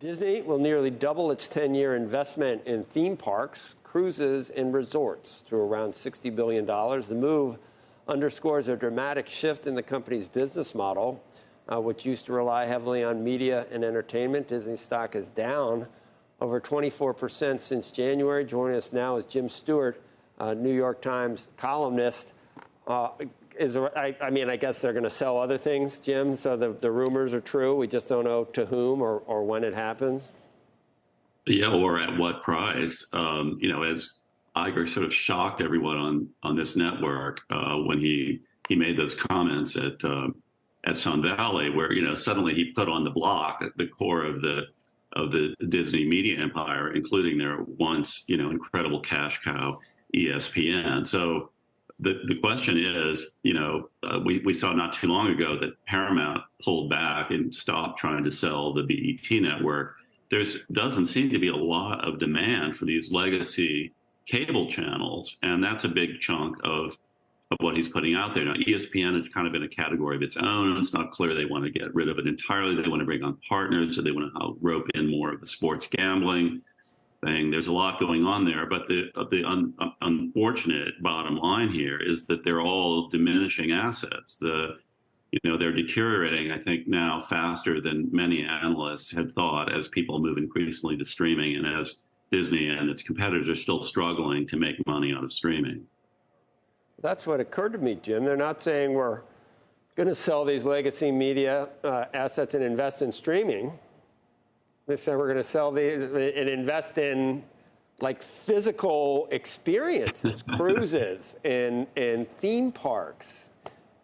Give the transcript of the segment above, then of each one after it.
Disney will nearly double its 10-year investment in theme parks, cruises, and resorts to around $60 billion. The move underscores a dramatic shift in the company's business model, which used to rely heavily on media and entertainment. Disney stock is down over 24% since January. Joining us now is Jim Stewart, New York Times columnist. I guess they're going to sell other things, Jim, so the rumors are true. We just don't know to whom or when it happens. Yeah, or at what price. As Iger sort of shocked everyone on this network when he made those comments at Sun Valley, where suddenly he put on the block at the core of the Disney media empire, including their once incredible cash cow ESPN. So the question is, we saw not too long ago that Paramount pulled back and stopped trying to sell the BET network. There doesn't seem to be a lot of demand for these legacy cable channels, and that's a big chunk of what he's putting out there. Now, ESPN is kind of in a category of its own. It's not clear they want to get rid of it entirely. They want to bring on partners, so they want to rope in more of the sports gambling thing. There's a lot going on there, but the unfortunate bottom line here is that they're all diminishing assets. They're deteriorating, I think, now faster than many analysts had thought, as people move increasingly to streaming and as Disney and its competitors are still struggling to make money out of streaming. That's what occurred to me, Jim. They're not saying we're going to sell these legacy media assets and invest in streaming. They said we're going to sell these and invest in like physical experiences, cruises and theme parks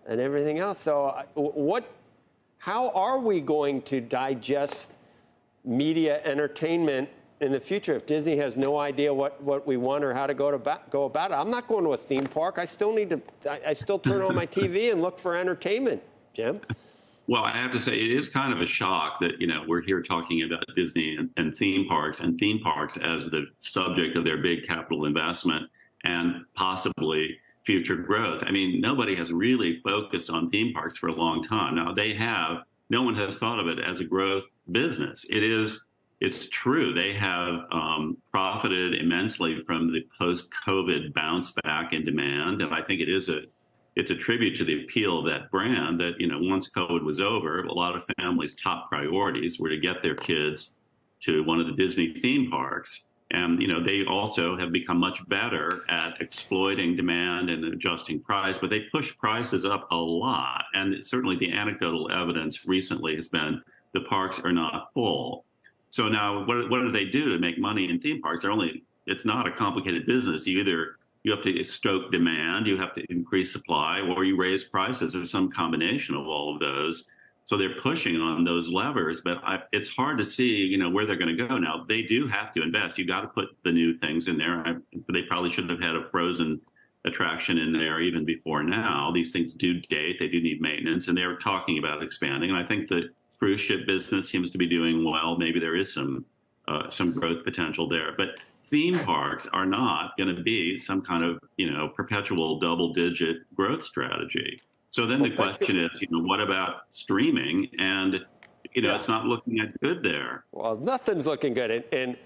and everything else. So how are we going to digest media entertainment in the future if Disney has no idea what we want or how to go about it? I'm not going to a theme park. I still turn on my TV and look for entertainment, Jim. Well, I have to say, it is kind of a shock that, we're here talking about Disney and theme parks as the subject of their big capital investment and possibly future growth. I mean, nobody has really focused on theme parks for a long time. Now, no one has thought of it as a growth business. It's true. They have profited immensely from the post-COVID bounce back in demand. And I think it's a tribute to the appeal of that brand that, once COVID was over, a lot of families' top priorities were to get their kids to one of the Disney theme parks. And, they also have become much better at exploiting demand and adjusting price, but they push prices up a lot. And certainly the anecdotal evidence recently has been the parks are not full. So now what do they do to make money in theme parks? It's not a complicated business. You have to stoke demand, you have to increase supply, or you raise prices, or some combination of all of those. So they're pushing on those levers, but it's hard to see, where they're going to go. Now, they do have to invest. You got to put the new things in there. They probably should have had a Frozen attraction in there even before now. These things do date. They do need maintenance, and they're talking about expanding. And I think the cruise ship business seems to be doing well. Maybe there is some growth potential there. But theme parks are not going to be some kind of, perpetual double-digit growth strategy. So then the question is, what about streaming? And, it's not looking that good there. Well, nothing's looking good. And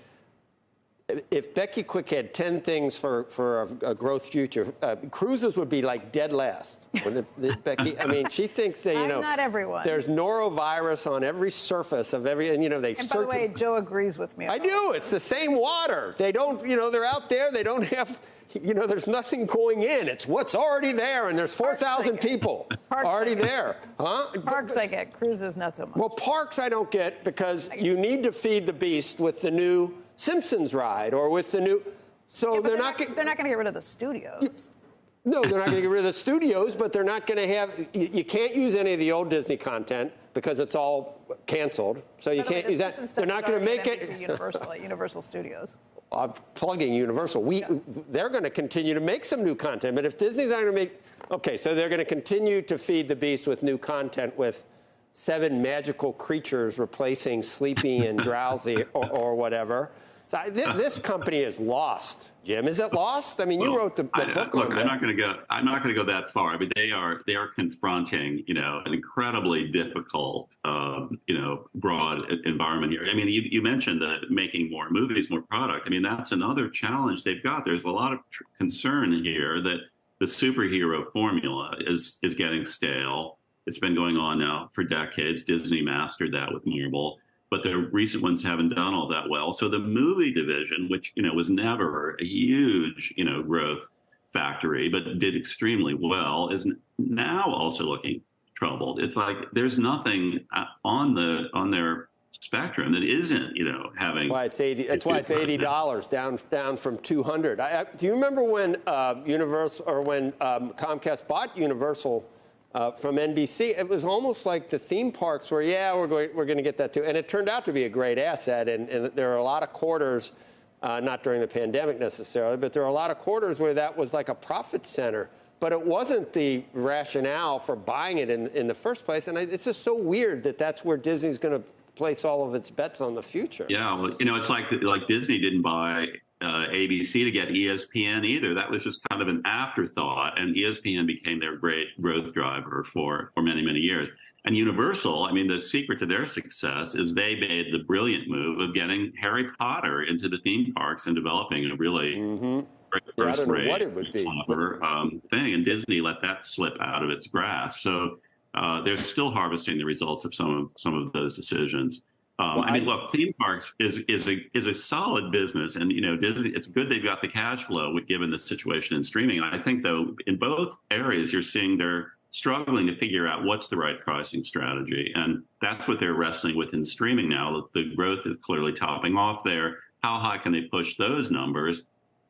if Becky Quick had 10 things for a growth future, cruises would be like dead last. Wouldn't it, Becky? I mean, she thinks that, not everyone. There's norovirus on every surface of every, and they And by the way, Joe agrees with me. I do. It's the same water. They don't, they're out there. They don't have, there's nothing going in. It's what's already there, and there's 4,000 people already there. Huh? Parks I get, cruises not so much. Well, parks I don't get because you need to feed the beast with the new Simpsons ride or with the new, so they're not going to get rid of the studios. No, they're not going to get rid of the studios, but they're not going to have, you can't use any of the old Disney content because it's all canceled. So you can't use that. They're not going to make it. Universal Studios. I'm plugging Universal. They're going to continue to make some new content, but if Disney's not going to make, okay, so they're going to continue to feed the beast with new content with seven magical creatures replacing sleepy and drowsy or whatever. So this company is lost, Jim. Is it lost? I mean, you wrote the book look, on that. I'm not going to go that far. I mean, they are confronting, an incredibly difficult, broad environment here. I mean, you mentioned that making more movies, more product. I mean, that's another challenge they've got. There's a lot of concern here that the superhero formula is getting stale. It's been going on now for decades. Disney mastered that with Marvel. But the recent ones haven't done all that well. So the movie division, which was never a huge growth factory, but did extremely well, is now also looking troubled. It's like there's nothing on their spectrum that isn't having. Why it's 80. That's why it's $80 down from 200. Do you remember when Universal or when Comcast bought Universal? From NBC, it was almost like the theme parks were, we're going to get that too. And it turned out to be a great asset. And there are a lot of quarters, not during the pandemic necessarily, but there are a lot of quarters where that was like a profit center. But it wasn't the rationale for buying it in the first place. And it's just so weird that that's where Disney's going to place all of its bets on the future. Yeah, well, it's like Disney didn't buy ABC to get ESPN either. That was just kind of an afterthought, and ESPN became their great growth driver for many, many years. And Universal, I mean, the secret to their success is they made the brilliant move of getting Harry Potter into the theme parks and developing a really first-rate, clever thing. And Disney let that slip out of its grasp. So they're still harvesting the results of some of those decisions. I mean, look, theme parks is a solid business, and Disney. It's good they've got the cash flow, given the situation in streaming. And I think, though, in both areas, you're seeing they're struggling to figure out what's the right pricing strategy, and that's what they're wrestling with in streaming now. The growth is clearly topping off there. How high can they push those numbers?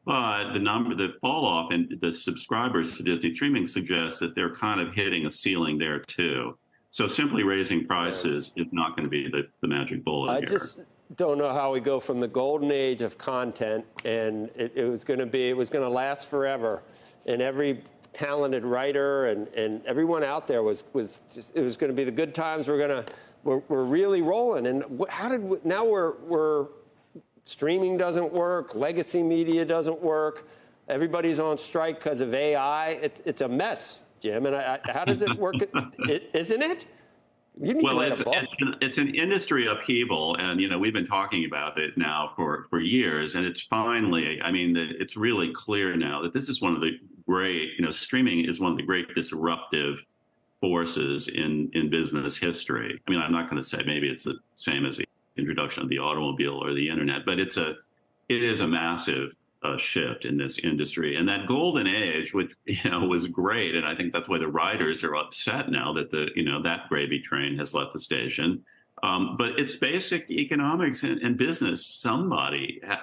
But the fall off in the subscribers to Disney streaming suggests that they're kind of hitting a ceiling there too. So simply raising prices is not going to be the magic bullet here. I just don't know how we go from the golden age of content, and it was going to last forever, and every talented writer and everyone out there was just, it was going to be the good times. We're really rolling, and now we're streaming doesn't work, legacy media doesn't work, everybody's on strike because of AI. It's a mess, Jim. And how does it work? Isn't it? You need to write a book. It's an industry upheaval, and we've been talking about it now for years, and it's finally, I mean, it's really clear now that this is one of the great, streaming is one of the great disruptive forces in business history. I mean, I'm not going to say maybe it's the same as the introduction of the automobile or the internet, but it is a massive shift in this industry. And that golden age, which was great, and I think that's why the writers are upset now that that gravy train has left the station. But it's basic economics and business.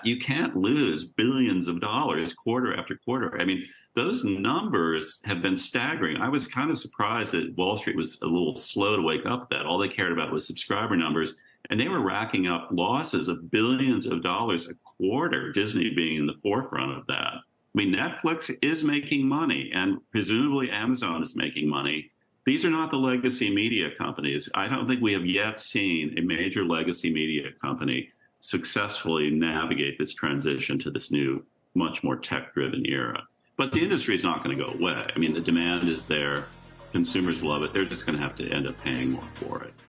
You can't lose billions of dollars quarter after quarter. I mean, those numbers have been staggering. I was kind of surprised that Wall Street was a little slow to wake up that all they cared about was subscriber numbers. And they were racking up losses of billions of dollars a quarter, Disney being in the forefront of that. I mean, Netflix is making money, and presumably Amazon is making money. These are not the legacy media companies. I don't think we have yet seen a major legacy media company successfully navigate this transition to this new, much more tech-driven era. But the industry is not going to go away. I mean, the demand is there. Consumers love it. They're just going to have to end up paying more for it.